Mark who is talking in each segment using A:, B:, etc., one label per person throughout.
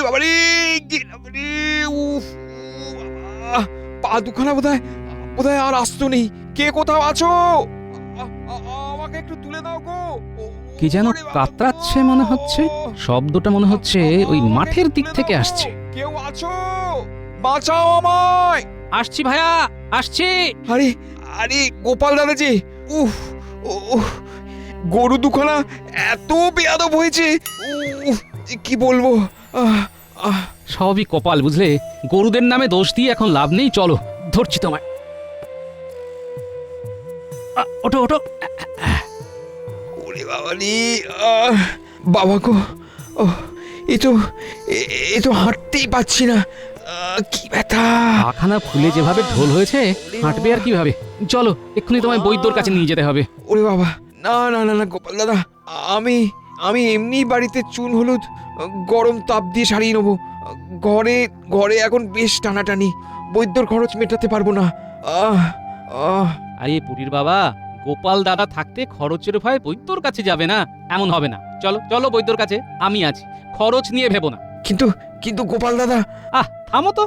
A: ওরে বাবা রে, গেলাম রে। উফ, বাবা, পা দুখানা বোধহয় আর আসতো নেই। কে কোথাও আছো? আমাকে একটু তুলে দাও গো।
B: কি যেন
A: ওরে বাবা
B: কাতরাচ্ছে
A: গো।
B: মনে হচ্ছে। শব্দটা মনে হচ্ছে ওই
A: আমাকে
B: মাঠের
A: একটু
B: দিক
A: তুলে
B: থেকে
A: দাও গো।
B: আসছে।
A: কেউ আছো? বাঁচাও আমায়।
B: আসছি ভাইয়া, আসছি।
A: আরে আরে গোপাল দাদা যে। উফ, উফ, গরু দুখানা এত বেয়াদব হয়েছে। উফ, যে কি বলবো। আহ, আহ,
B: সবই কপাল বুঝলে। গরুদের নামে দোষ দিয়ে এখন লাভ নেই, চলো ধরছি তোমায়। ওঠো ওঠো।
A: ওরে বাবা রে। বাবা গো। ও, এ তো এ তো হাঁটতেই পাচ্ছি না। কি ব্যথা।
B: পাখানা ফুলে যেভাবে ঢোল হয়েছে, হাঁটবে আর কিভাবে। চলো এক্ষুনি তোমায় বৈদ্যর কাছে নিয়ে যেতে হবে।
A: ওরে বাবা, না না না না গোপাল দাদা, আমি আমি এমনি বাড়িতে চুন হলুদ গরম তাপ দিয়ে সারিয়ে নেবো। ঘরে ঘরে এখন বেশ টানাটানি, বৈদ্যর খরচ মেটাতে পারবো না। আহ আহ
B: আরে পুরীর বাবা, গোপাল দাদা থাকতে খরচের ভয়ে বৈদ্যর কাছে যাবে না, এমন হবে না। চলো চলো বৈদ্যর কাছে, আমি আছি, খরচ নিয়ে ভেবো না।
A: কিন্তু কিন্তু গোপাল দাদা।
B: থামো তো।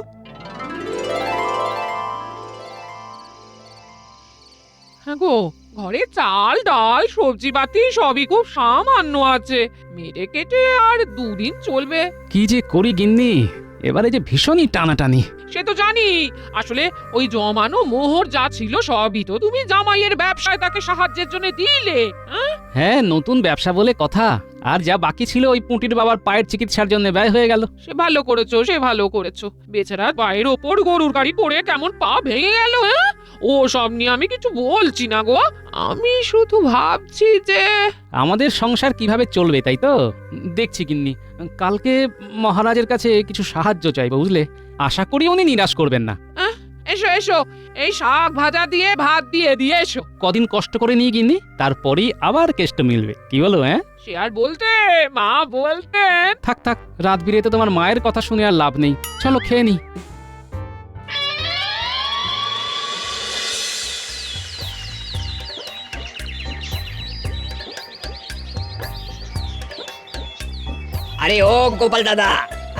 C: হ্যাঁ গো, ঘরে চাল ডাল সবজি পাতি সবই খুব সামান্য আছে। মেরে কেটে আর দুদিন চলবে।
B: কি যে করি গিন্নি, এবারে যে ভীষণই টানাটানি।
C: সে তো জানি। আসলে ওই জমানো মোহর যা ছিল সবই তো তুমি জামাইয়ের ব্যবসায় তাকে সাহায্যের জন্য দিলে।
B: হ্যাঁ, নতুন ব্যবসা বলে কথা। আর যা বাকি ছিল ওই পুঁটির বাবার পায়ের চিকিৎসার জন্য ব্যয় হয়ে গেল।
C: সে ভালো করেছো, সে ভালো করেছো। বেচারা পায়ের ওপর গরুর গাড়ি পড়ে কেমন পা ভেঙে গেল। হ্যাঁ, ও সব নিয়ে আমি কিছু বলছি না গো। আমি শুধু ভাবছি যে
B: আমাদের সংসার কিভাবে চলবে তাই তো দেখছি গিন্নি। কালকে মহারাজের কাছে কিছু সাহায্য চাইবো বুঝলে। আশা করি উনি নিরাশ করবেন না।
C: এসো এসো, এই শাক ভাজা দিয়ে ভাত দিয়ে দিয়ে এসো।
B: কদিন কষ্ট করে নিয়ে গিন্নি, তারপরেই আবার কেষ্ট মিলবে, কি বলো? হ্যাঁ
C: সে আর বলতে, মা বলতেন।
B: থাক থাক, রাত বিরেতে তোমার মায়ের কথা শুনে আর লাভ নেই। চলো খেয়ে নি।
D: আরে ও গোপাল দাদা,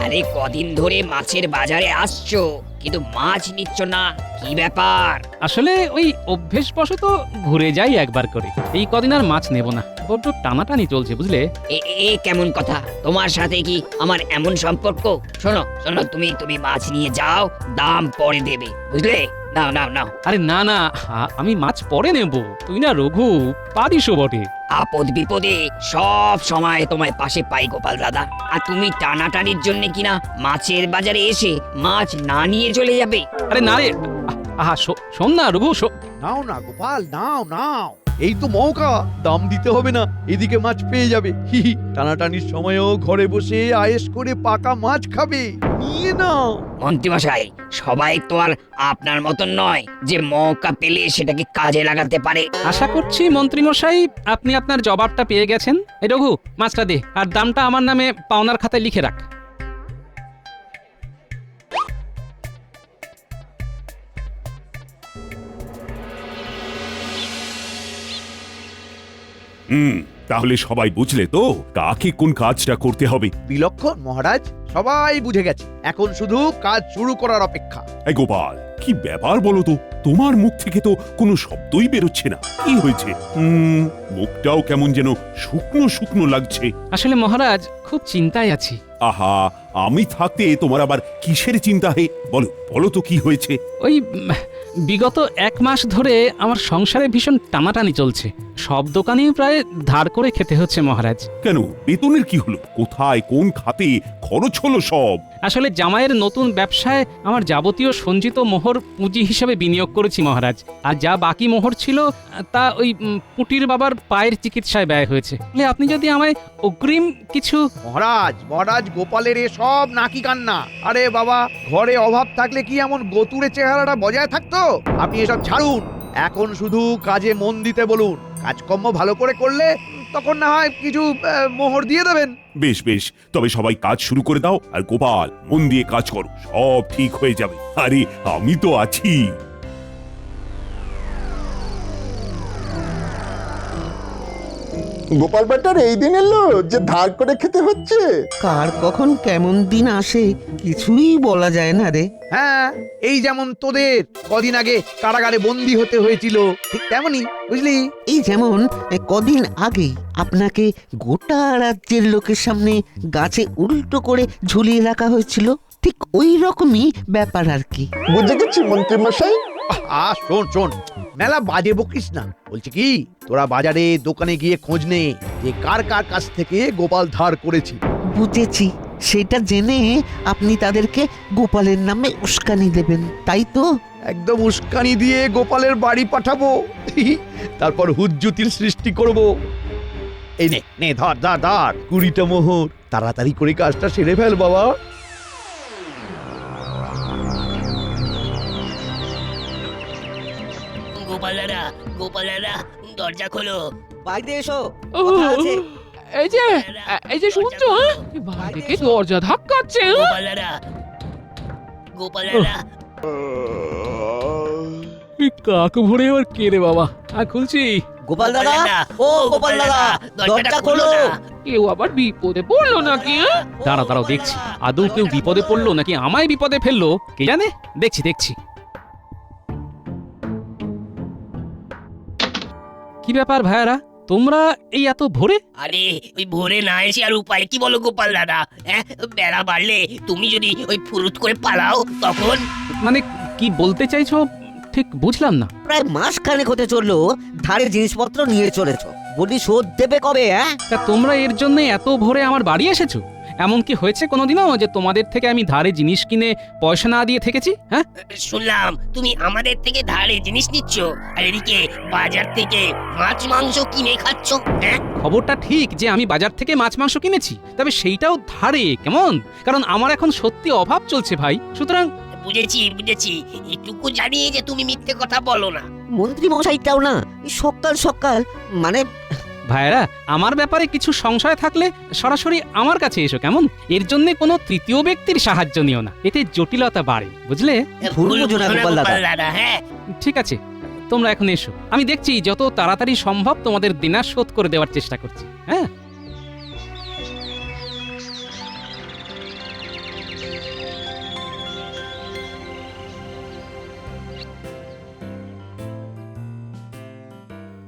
D: আরে কদিন ধরে মাছের বাজারে আসছো কিন্তু মাছ নিচ্ছ না, কি ব্যাপার?
B: আসলে ওই অভ্যেসবশত ঘুরে যাই একবার করে। এই কদিন আর মাছ নেব না, বড্ড টানাটানি চলছে বুঝলে।
D: এ এ কেমন কথা? তোমার সাথে কি আমার এমন সম্পর্ক? শোনো শোনো, তুমি তুমি মাছ নিয়ে যাও, দাম পরে দেবে, বুঝলে? নাও নাও নাও।
B: আরে না না, আমি মাছ পরে নেব। তুই না রঘু, পারিসও বটে।
D: আপদ বিপদে সব সময় তোমায় পাশে পাই গোপাল দাদা। আর তুমি টানাটানির জন্য কিনা মাছের বাজারে এসে মাছ না নিয়ে চলে যাবে।
B: আরে না রে, শোন না রঘু,
E: নাও না গোপাল, নাও নাও, এই তো মৌকা, দাম দিতে হবে না, এদিকে মাছ পেয়ে যাবে। হি হি, টানাটানির সময়ও ঘরে বসে আয়েশ করে পাকা মাছ খাবে, নিয়ে নাও।
D: মন্ত্রীমশাই, সবাই তো আর আপনার মতন নয় যে মৌকা পেলে সেটাকে কাজে লাগাতে পারে।
B: আশা করছি মন্ত্রীমশাই আপনি আপনার জবাবটা পেয়ে গেছেন। এই রঘু, মাছটা দে, আর দামটা আমার নামে পাওনার খাতায় লিখে রাখ।
F: তাহলে সবাই বুঝলে তো কাকে কোন কাজটা করতে হবে।
E: বিলক্ষণ মহারাজ, সবাই বুঝে গেছে, এখন শুধু কাজ শুরু করার অপেক্ষা।
F: এই গোপাল, কি ব্যাপার বলো তো? তোমার মুখ থেকে তো কোনো শব্দই বেরোচ্ছে না, কি হয়েছে? মুখটাও কেমন যেন শুকনো শুকনো লাগছে।
B: আসলে মহারাজ, খুব চিন্তায় আছি।
F: আহা, আমি থাকতে তোমার আবার কিসের চিন্তা? হে বলো বলো তো কি হয়েছে?
B: ওই বিগত 1 মাস ধরে আমার সংসারে ভীষণ টানাটানি চলছে। সব দোকানেই প্রায় ধার করে খেতে হচ্ছে মহারাজ।
F: কেন, বেতনের কি হলো? কোথায় কোন খাতে খরচ হলো সব?
B: আসলে জামাইয়ের নতুন ব্যবসায় আমার যাবতীয় সঞ্চিত মোহর পুঁজি হিসেবে বিনিয়োগ করেছি মহারাজ। আর যা বাকি মোহর ছিল তা ওই পুটির বাবার পায়ের চিকিৎসায় ব্যয় হয়েছে। আপনি যদি আমায় অগ্রিম কিছু।
E: মহারাজ মহারাজ, গোপালের এ সব নাকি কান্না। আরে বাবা, ঘরে অভাব থাকলে কি এমন গতুরে চেহারাটা বজায় থাকতো? আপনি এসব ছাড়ুন, এখন শুধু কাজে মন দিতে বলুন। কাজকর্ম ভালো করে করলে তখন না হয় কিছু মোহর দিয়ে দেবেন।
F: বেশ বেশ, তবে সবাই কাজ শুরু করে দাও। আর গোপাল, মন দিয়ে কাজ করো, সব ঠিক হয়ে যাবে। আরে আমি তো আছি।
G: গোপাল বেটার এই দিন এলো যে ধার করে খেতে হচ্ছে।
H: কার কখন কেমন দিন আসে কিছুই বলা যায় না রে।
E: হ্যাঁ, এই যেমন তোদের কদিন আগে কারাগারে বন্দি হতে হয়েছিল, ঠিক তেমনই, বুঝলি?
H: এই যেমন কদিন আগেই আপনাকে গোটা রাজ্যের লোকের সামনে গাছে উল্টো করে ঝুলিয়ে রাখা হয়েছিল, ঠিক ওই রকমই ব্যাপার আর কি।
G: বুঝে গেছি মন্ত্রী মশাই।
E: শোন শোন, মেলা বাজে বকিস না। বলছি কি, তোরা বাজারে দোকানে গিয়ে খোঁজ নে যে কার কার কাছ থেকে গোপাল ধার করেছি।
H: বুঝেছি, সেটা জেনে আপনি তাদেরকে গোপালের নামে উস্কানি দেবেন, তাই তো?
E: একদম উস্কানি দিয়ে গোপালের বাড়ি পাঠাবো, তারপর হুজ্জুতির সৃষ্টি করব। এই নে নে, ধর ধর ধর 20টা মোহর, তাড়াতাড়ি করে কাজটা সেরে ফেল বাবা।
D: গোপালারা দরজা খোলো।
H: বাইরে এসো,
C: ও, এই যে এই যে শুনছো, হ্যাঁ? বাইরে থেকে দরজা ধাক্কাচ্ছে, হ্যাঁ?
D: গোপালারা
B: কাক ভরে আবার কে রে বাবা? খুলছি।
H: গোপাল দাদা, ও গোপাল দাদা, দরজা খোলো।
C: কেউ আবার বিপদে পড়লো নাকি, হ্যাঁ?
B: দাঁড়াও দেখছি, আদৌ কেউ বিপদে পড়লো নাকি আমায় বিপদে ফেললো কে জানে। দেখছি কি ব্যাপার ভাইয়ারা, তোমরা এই এত ভোরে?
D: আরে ওই ভোরে না এসে আর উপায় কি বলো গোপাল দাদা? বেড়া বাড়লে তুমি যদি ওই ফুরুত করে পালাও তখন।
B: মানে কি বলতে চাইছো ঠিক বুঝলাম না।
H: প্রায় মাস খানেক হতে চললো ধারে জিনিসপত্র নিয়ে চলেছো, বলি শোধ দেবে কবে?
B: তা তোমরা এর জন্য এত ভোরে আমার বাড়ি এসেছো? এমন কি হয়েছে কোনোদিনও যে তোমাদের থেকে আমি ধারে জিনিস কিনে পয়সা না দিয়ে থেকেছি? হ্যাঁ,
D: শুনলাম তুমি আমাদের থেকে ধারে জিনিস নিচ্ছ আর এদিকে বাজার থেকে মাছ মাংস কিনে খাচ্ছ। হ্যাঁ,
B: খবরটা ঠিক যে আমি বাজার থেকে মাছ মাংস কিনেছি, তবে সেইটাও ধারে, কেমন? কারণ আমার এখন সত্যি অভাব চলছে ভাই, সুতরাং।
D: বুঝেছি এটুকু জানি যে তুমি মিথ্যে কথা বলো না।
H: মন্ত্রী মশাইটাও না সকাল সকাল, মানে
B: ভাইরা, আমার ব্যাপারে কিছু সংশয় থাকলে সরাসরি আমার কাছে এসো, কেমন? এর জন্য কোনো তৃতীয় ব্যক্তির সাহায্য নিও না, এতে জটিলতা বাড়ে, বুঝলে?
H: ভুল বুঝো না গোপাল দাদা।
D: হ্যাঁ,
B: ঠিক আছে, তোমরা এখন এসো, আমি দেখছি যত তাড়াতাড়ি সম্ভব তোমাদের দেনা শোধ করে দেওয়ার চেষ্টা করছি। হ্যাঁ,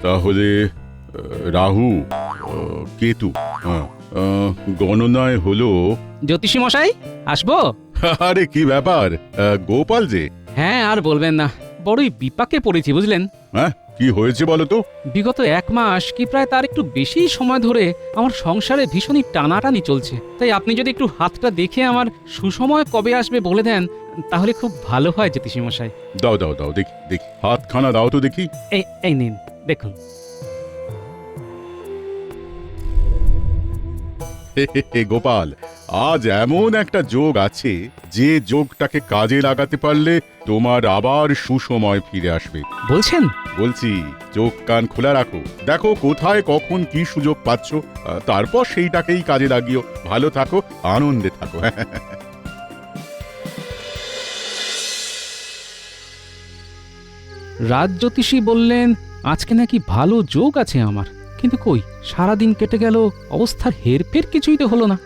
F: তাহলে রাহু কেতু গণনায় হলো।
B: জ্যোতিষী মশাই, আসবো?
F: আরে কি ব্যাপার, গোপাল যে?
B: হ্যাঁ, আর বলবেন না, বড়ই বিপাকে পড়েছি বুঝলেন।
F: হ্যাঁ, কি হয়েছে বলো তো?
B: বিগত 1 মাস কি প্রায় তার একটু বেশি সময় ধরে আমার সংসারে ভীষণই টানাটানি চলছে। তাই আপনি যদি একটু হাতটা দেখে আমার সুসময় কবে আসবে বলে দেন তাহলে খুব ভালো হয় জ্যোতিষী মশাই।
F: দাও দেখি হাতখানা দাও তো দেখি।
B: এই নিন, দেখুন।
F: গোপাল, আজ এমন একটা যোগ আছে যে যোগটাকে কাজে লাগাতে পারলে তোমার আবার সুসময় ফিরে আসবে।
B: বলছেন?
F: বলছি, চোখ কান খোলা রাখো, দেখো কোথায় কখন কি সুযোগ পাচ্ছ, তারপর সেইটাকেই কাজে লাগিও। ভালো থাকো, আনন্দে থাকো।
B: রাজ জ্যোতিষী বললেন আজকে নাকি ভালো যোগ আছে আমার, কিন্তু কই, সারাদিন কেটে গেল, অবস্থার হেরফের কিছুই তো হলো না।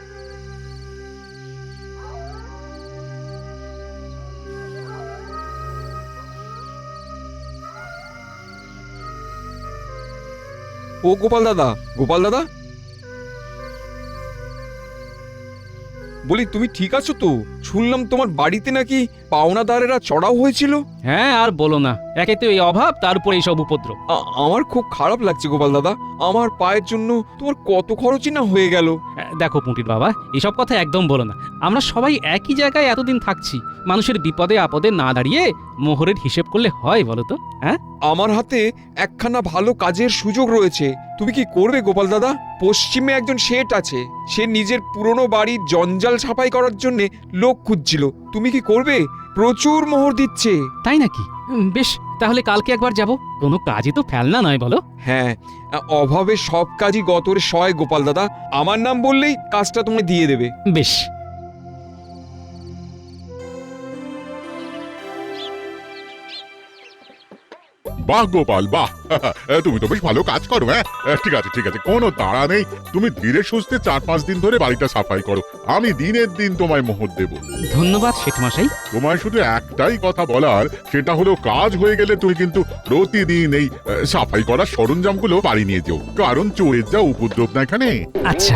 A: ও গোপাল দাদা, বলি তুমি ঠিক আছো তো? শুনলাম তোমার বাড়িতে নাকি পাওনাদারেরা চড়াও হয়েছিল।
B: হ্যাঁ, আর বলো না, একে তো এই অভাব, তার উপরে এইসব উপদ্রব।
A: আমার খুব খারাপ লাগছে গোপাল দাদা, আমার পায়ের জন্য তোমার কত খরচই না হয়ে গেল।
B: দেখো পুঁটির বাবা, এসব কথা একদম বলো না। আমরা সবাই একই জায়গায় এতদিন থাকছি, মানুষের বিপদে আপদে না দাঁড়িয়ে মোহরের হিসেব করলে হয় বলো তো? হ্যাঁ,
A: আমার হাতে একখানা ভালো কাজের সুযোগ রয়েছে, তুমি কি করবে গোপাল দাদা? পশ্চিমে একজন শেঠ আছে, সে নিজের পুরনো বাড়ির জঞ্জাল ছাপাই করার জন্য লোক খুঁজছিল, তুমি কি করবে? প্রচুর মোহর দিচ্ছে।
B: তাই নাকি? বেশ, তাহলে কালকে একবার যাব। কোনো কাজই তো ফেলনা নয় বলো।
A: হ্যাঁ, অভাবে সব কাজই গতরে সয় গোপাল দাদা, আমার নাম বললেই কাজটা তোমায় দিয়ে দেবে।
B: বেশ।
I: বাহ গোপাল বাহ তুমি তো বেশ ভালো কাজ করো। হ্যাঁ ঠিক আছে ঠিক আছে, কোনো তাড়া নেই। তুমি ধীরে সুস্থে 4-5 দিন ধরে বাড়িটা সাফাই করো, আমি দিনের দিন তোমায় মোহর দেব।
B: ধন্যবাদ শেঠমশাই।
I: তোমায় শুধু একটাই কথা বলার, সেটা হলো কাজ হয়ে গেলে তুমি কিন্তু প্রতিদিন এই সাফাই করার সরঞ্জামগুলো বাড়ি নিয়ে যেও, কারণ চোরের যা উপদ্রব না এখানে।
B: আচ্ছা।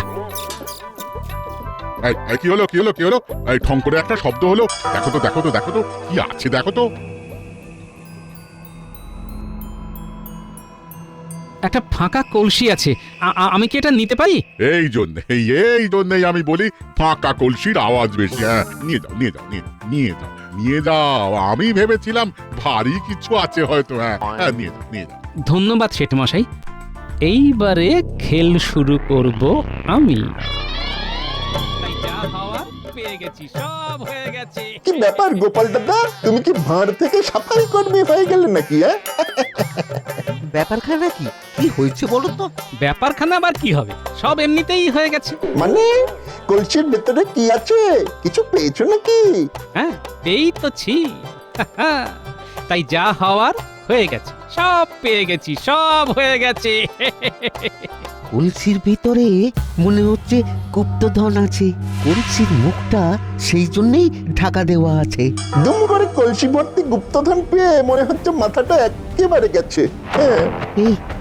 I: কি হলো কি হলো কি হলো? এই ঠং করে একটা শব্দ হলো। দেখো তো দেখো তো দেখো তো কি আছে, দেখো তো।
B: একটা ফাঁকা কলসি আছে, আমি কি এটা নিতে পারি?
I: এই জন্যই আমি বলি ফাঁকা কলসির আওয়াজ বেশি। হ্যাঁ নিয়ে যাও নিয়ে যাও নিয়ে যাও নিয়ে যাও। আমি ভেবেছিলাম ভারী কিছু আছে হয়তো। হ্যাঁ হ্যাঁ নিয়ে যাও নিয়ে যাও।
B: ধন্যবাদ শেঠমশাই। এইবারে খেল শুরু করব আমি। যা হওয়ার পেয়ে গেছি, সব হয়ে গেছে।
G: কি ব্যাপার গোপাল দাদা, তুমি কি ভাঁড় থেকে সাফাই কর্মী হয়ে গেলে নাকি?
H: ব্যাপারখানা কি কি হয়েছে বলো তো?
B: ব্যাপারখানা আবার কি হবে, সব এমনিতেই হয়ে গেছে।
G: মানে কলসির ভেতরে কি আছে, কিছু পেয়েছো নাকি?
B: হ্যাঁ পেয়েছি। তাই যা হওয়ার হয়ে গেছে, সব পেয়ে গেছি, সব হয়ে গেছে।
H: কলসির ভিতরে মনে হচ্ছে গুপ্তধন আছে। কলসির মুখটা সেই জন্যই ঢাকা দেওয়া আছে।
G: দুম করে কলসি ভর্তি গুপ্তধন পেয়ে মনে হচ্ছে মাথাটা একেবারে গেছে। হ্যাঁ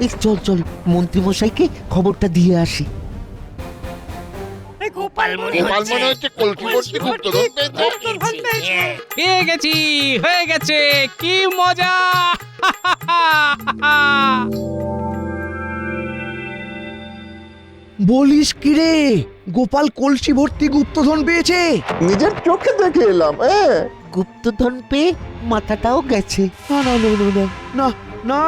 H: এই চল চল মন্ত্রী মশাইকে খবরটা দিয়ে আসি।
D: গোপাল মনে হচ্ছে কলসি ভর্তি গুপ্তধন পেয়েছে।
B: পেয়ে গেছি, হয়ে গেছে, কি মজা।
E: বলিস কি রে, গোপাল কলসি ভর্তি গুপ্তধন পেয়েছে?
G: নিজের চোখে দেখে এলাম।
H: গুপ্তধন পেয়ে মাথাটাও গেছে।
E: না না না না না না না,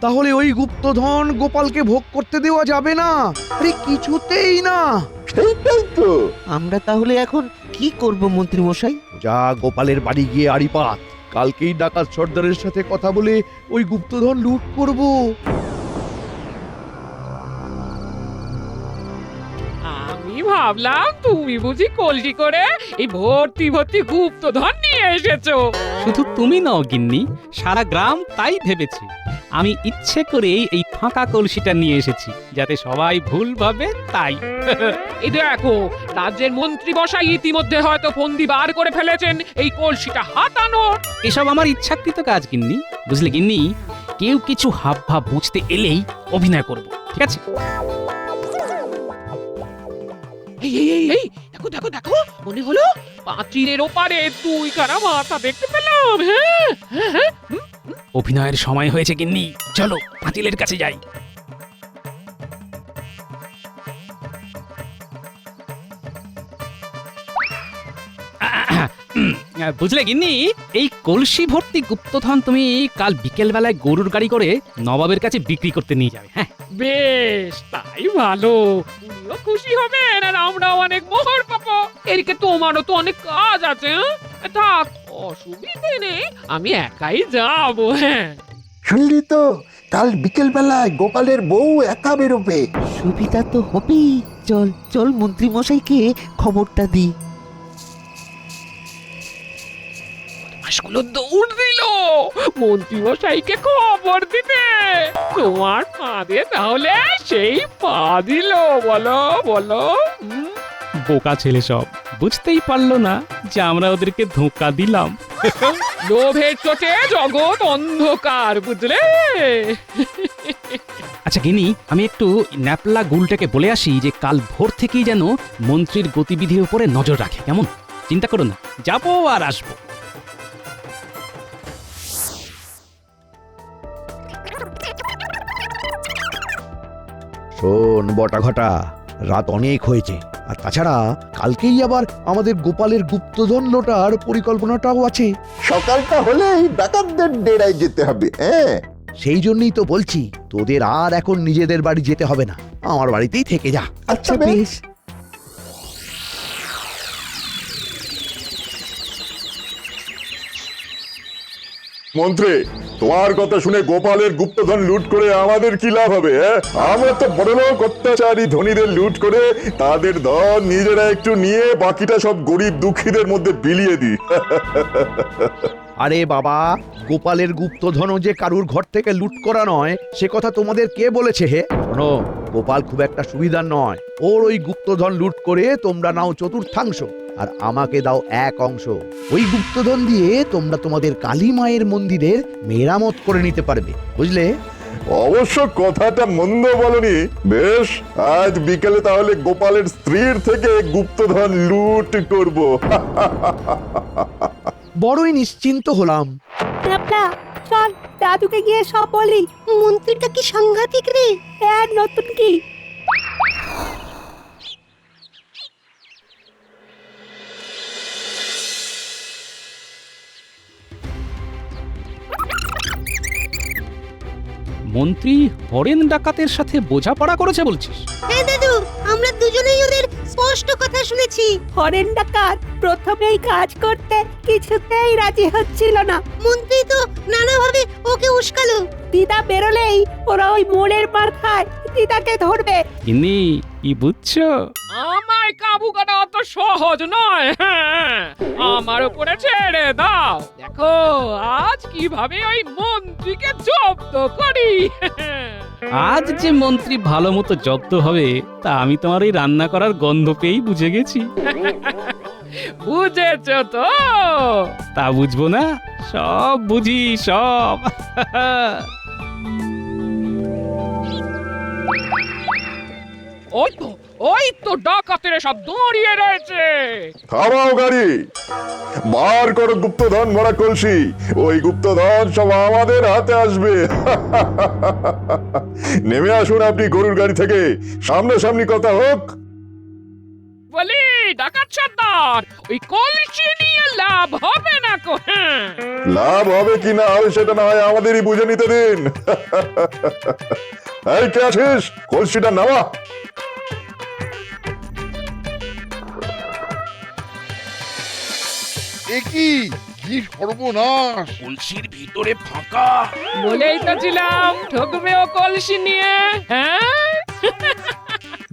E: তাহলে ওই গুপ্তধন গোপালকে ভোগ করতে দেওয়া যাবে না। আরে কিছুতেই না।
G: সেইটাই তো।
H: আমরা তাহলে এখন কি করব মন্ত্রী মশাই?
E: যা গোপালের বাড়ি গিয়ে আড়ি পাত, কালকেই ডাকাত সর্দারের সাথে কথা বলে ওই গুপ্তধন লুট করব।
C: আমি ভাবলাম তুমি বুঝি কলসি করে এই ভর্তি ভর্তি গুপ্তধন নিয়ে এসেছো।
B: শুধু তুমি নও গিন্নি, সারা গ্রাম তাই ভেবেছে। আমি ইচ্ছে করেই এই ফাঁকা কলসিটা নিয়ে এসেছি, যাতে সবাই ভুল ভাবে তাই।
C: এই দেখো, রাজ্যের মন্ত্রী মশাই ইতিমধ্যে হয়তো ফন্দি বার করে ফেলেছেন এই কলসিটা হাতানোর।
B: এসব আমার ইচ্ছাকৃত কাজ গিন্নি, বুঝলে গিন্নি? কেউ কিছু হাব ভাব বুঝতে এলেই অভিনয় করব, ঠিক আছে?
C: এই এই এই এই দেখো দেখো দেখো, মনে হলো পাঁচিলের ওপারে দুইখানা মাথা দেখতে পেলাম। হ্যাঁ হ্যাঁ হ্যাঁ,
B: অভিনয়ের সময় হয়েছে গিন্নি, চলো পাঁচিলের কাছে যাই। বুঝলে গিন্নি, এই কলসি ভর্তি গুপ্তধন তুমি কাল বিকেল বেলায় গরুর গাড়ি করে নবাবের কাছে বিক্রি করতে নিয়ে যাবে। হ্যাঁ
C: বেশ, তাই ভালো। উনিও খুশি হবেন আর আমরাও অনেক মোহর পাবো। এদিকে তোমারও তো অনেক কাজ আছে। থাক, অসুবিধে নেই, আমি একাই যাবো। হ্যাঁ
G: শুনলি তো, কাল বিকেল বেলায় গোপালের বউ একা বেরোবে।
H: সুবিধা তো হবেই। চল চল মন্ত্রী মশাইকে খবরটা দিই।
C: হাঁসগুলো দৌড় দিল মন্ত্রী মশাইকে খবর দিতে। তোমার ফাঁদে তাহলে সেই পা দিল। বলো বলো।
B: বোকা ছেলে সব, বুঝতেই পারলো না যে আমরা ওদেরকে ধোঁকা দিলাম।
C: লোভের চোটে জগৎ অন্ধকার, বুঝলে?
B: আচ্ছা গিনি, আমি একটু ন্যাপলা গুলটাকে বলে আসি যে কাল ভোর থেকেই যেন মন্ত্রীর গতিবিধির উপরে নজর রাখে, কেমন? চিন্তা করো না, যাবো আর আসবো।
E: শোন বটা ঘটা, রাত অনেক হয়েছে, আর তাছাড়া কালকেই আবার আমাদের গোপালের গুপ্তধন লোটার পরিকল্পনাটাও আছে।
G: সকালটা হলেই ডাকাতদের ডেরায় যেতে হবে।
E: সেই জন্যই তো বলছি, তোদের আর এখন নিজেদের বাড়ি যেতে হবে না, আমার বাড়িতেই থেকে যা।
G: আচ্ছা বেশ।
J: মন্ত্রী, তোমার কথা শুনে গোপালের গুপ্তধন লুট করে আমাদের কি লাভ হবে? আমরা তো বড়লোক অত্যাচারী ধনীদের লুট করে তাদের ধন নিজেরা একটু নিয়ে বাকিটা সব গরিব দুঃখীদের মধ্যে বিলিয়ে দিই।
E: আরে বাবা, গোপালের গুপ্তধনও যে কারুর ঘর থেকে লুট করা নয় সে কথা তোমাদের কে বলেছে হে? শোনো, গোপাল খুব একটা সুবিধার নয়। ওর ওই গুপ্তধন লুট করে তোমরা নাও চতুর্থাংশ আর আমাকে দাও 1 অংশ। ওই গুপ্তধন দিয়ে তোমরা তোমাদের কালী মায়ের মন্দিরের মেরামত করে নিতে পারবে, বুঝলে?
J: অবশ্য কথাটা মন্দ বলনি। বেশ, আজ বিকেলে তাহলে গোপালের স্ত্রীর থেকে গুপ্তধন লুট করব।
E: বড়ই নিশ্চিন্ত হলাম।
K: চল দাদুকে গিয়ে সব বলি। মন্ত্রীটা কি সাংঘাতিক রে, এক নতুন কি।
B: মন্ত্রী হরেন ডাকাতের সাথে বোঝাপড়া করেছে বলছিস?
K: হ্যাঁ দাদু, আমরা দুজনেই ওদের স্পষ্ট কথা শুনেছি। হরেন ডাকাত প্রথমেই কাজ করতে কিছুতেই রাজি হচ্ছিল না। মন্ত্রী তো নানাভাবে ওকে উস্কালো। দিদা বেরোলেই ওরা ওই মোড়ের মার খায়, দিদাকে ধরবে।
B: ইনি কি বুঝছো?
C: আমায় কাবু করা অত সহজ নয়। হ্যাঁ, আমার উপরে ছেড়ে দাও। দেখো আজ কিভাবে ওই মন্ত্রীকে জব্দ করি।
B: আজ যে মন্ত্রী ভালো মতো জব্দ হবে তা আমি তোমার এই রান্না করার গন্ধ পেয়েই বুঝে গেছি।
C: বুঝেছ তো?
B: তা বুঝবো না? সব বুঝি, সব।
C: ওই তো ডাকাতেরা সব দাঁড়িয়ে রয়েছে।
J: থামাও গাড়ি, বার করো গুপ্তধন ভরা কলসি। ওই গুপ্তধন সব আমাদের হাতে আসবে। নেমে আসুন আপনি গরুর গাড়ি থেকে, সামনাসামনি কথা হোক।
C: বলি ডাকাত সর্দার, ওই কলসি নিয়ে লাভ হবে না কো? হ্যাঁ,
J: লাভ হবে কি না হবে সেটা না হয় আমাদেরই বুঝে নিতে দিন। এই কে আছিস, কলসিটা নামা।
I: কি সর্বনাশ, কলসির ভিতরে ফাঁকা।
C: বলেই তো ছিলাম ঠকবে ও কলসি নিয়ে। হ্যাঁ,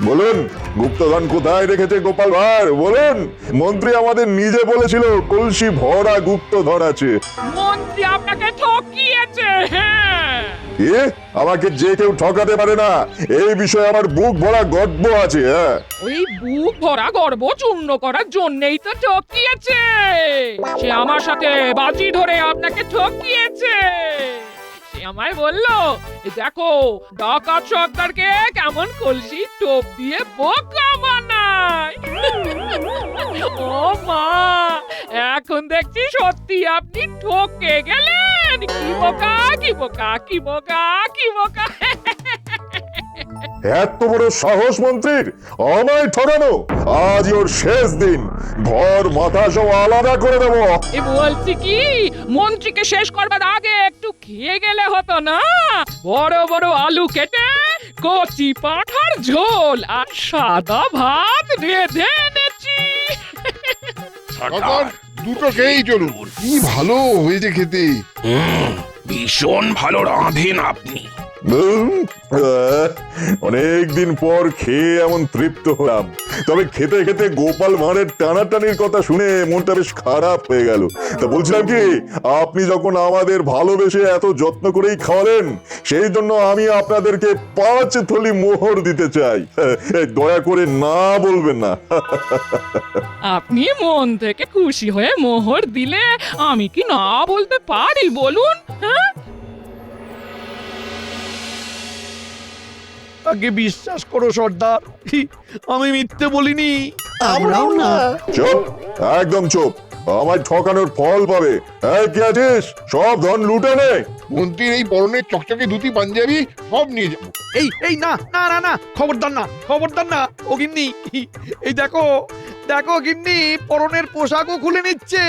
J: বলুন গুপ্তধন কোথায় রেখেছে গোপাল ভাঁড়, বলুন। মন্ত্রী আমাদের নিজে বলেছিল কলসি ভরা গুপ্তধন আছে।
C: মন্ত্রী আপনাকে ঠকিয়েছে। হ্যাঁ,
J: কি? আমাকে যে কেউ ঠকাতে পারে না, এই বিষয়ে আমার বুক ভরা গর্ব আছে। হ্যাঁ,
C: ওই বুক ভরা গর্ব চূর্ণ করার জন্যই তো ঠকিয়েছে। সে আমার সাথে বাজি ধরে আপনাকে ঠকিয়েছে। সে আমায় বললো, এই দেখো ডাকাত সর্দারকে কেমন কলসি টোপ দিয়ে বোকা বানায়। ও মা, এখন দেখছি সত্যি আপনি ঠকে গেলেন। কি বোকা, কি বোকা, কি বোকা, কি বোকা।
J: এত বড় সাহস মন্ত্রীর, আমায় ঠকানো! আজ ওর শেষ দিন, ধর মাথা সব আলাদা করে দেবো।
C: বলছি কি, মন্ত্রীকে শেষ করবার আগে একটু খেয়ে গেলে হতো না? বড় বড় আলু কেটে কচি পাঁঠার ঝোল আর সাদা ভাত রেঁধে এনেছি।
I: দুটো খেয়েই চলুন, কি ভালো হয়েছে খেতে। ভীষণ ভালো রাঁধেন আপনি।
J: অনেকদিন পর খেয়ে এমন তৃপ্ত হলাম। তবে খেতে খেতে গোপাল ভাঁড়ের টানাটানির কথা শুনে মনটা বেশ খারাপ হয়ে গেল। তা বলছিলাম কি, আপনি যখন আমাদের ভালোবেসে এত যত্ন করেই খাওয়ালেন, সেই জন্য আমি আপনাদেরকে 5 থলি মোহর দিতে চাই। দয়া করে না বলবেন না।
C: আপনি মন থেকে খুশি হয়ে মোহর দিলে আমি কি না বলতে পারি বলুন? হ্যাঁ,
E: আগে বিশ্বাস করো সর্দার, আমি মিথ্যে বলিনি।
H: আমরাও না।
J: চুপ, একদম চুপ। আমায় ঠকানোর ফল পাবে। এই কে আছিস, সব ধন লুটে নে।
I: মন্ত্রীর এই পরনের চকচকে ধুতি পাঞ্জাবি সব নিয়ে যাবো।
E: এই না না না না, খবরদার না, খবরদার না। ও গিন্নি, এই দেখো দেখো গিন্নি, পরনের পোশাকও খুলে নিচ্ছে।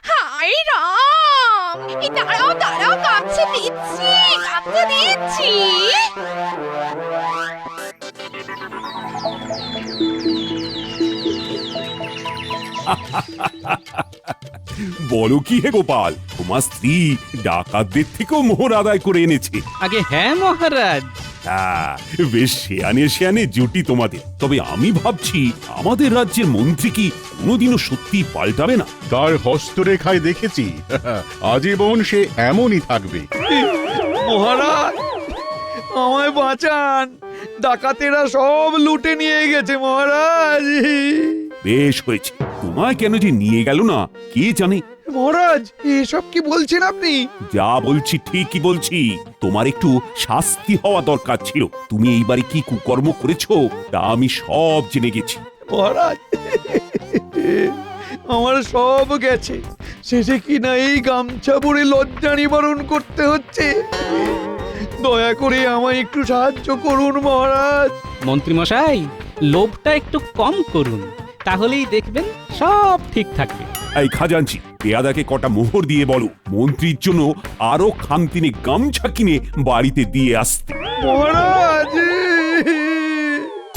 K: হাই রাম, দাঁড়াও দাঁড়াও, কাছে দিচ্ছি, কাছে দিচ্ছি।
F: বলো কি হে গোপাল, তোমার স্ত্রী ডাকাতদের থেকেও মোহর আদায় করে এনেছে।
B: আগে হ্যাঁ মহারাজ।
F: হ্যাঁ, বেশ শেয়ানে শেয়ানে জুটি তোমাদের। তবে আমি ভাবছি আমাদের রাজ্যের মন্ত্রী কি কোনোদিনও সত্যি পাল্টাবে না?
I: তার হস্তরেখায় দেখেছি আজীবন সে এমনই থাকবে।
E: মহারাজ আমায় বাঁচান, ডাকাতেরা সব লুটে নিয়ে গেছে মহারাজ।
F: বেশ হয়েছে, তোমায় কেন যে নিয়ে গেল না কে জানে।
E: মহারাজ এসব কি বলছেন আপনি?
F: যা বলছি ঠিকই বলছি। তোমার একটু শাস্তি হওয়া দরকার ছিল। তুমি এইবারে কি কুকর্ম করেছো তা আমি সব জেনে গেছি।
E: মহারাজ আমার সব গেছে, শেষে কিনা এই গামছা পরে লজ্জা নিবারণ করতে হচ্ছে। দয়া করে আমায় একটু সাহায্য করুন মহারাজ।
B: মন্ত্রীমশাই, লোভটা একটু কম করুন, তাহলেই দেখবেন সব ঠিক থাকবে।
F: এই খাজাঞ্চি, পেয়াদাকে কটা মোহর দিয়ে বলো মন্ত্রীর জন্য আরো খামতিনে গামছা কিনে বাড়িতে দিয়ে আসতে।
E: মহারাজ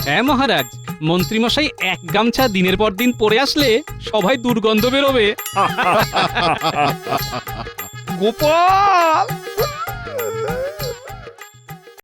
B: হ্যাঁ মহারাজ, মন্ত্রীমশাই এক গামছা দিনের পর দিন পরে আসলে সবাই দুর্গন্ধ বেরোবে।
E: গোপাল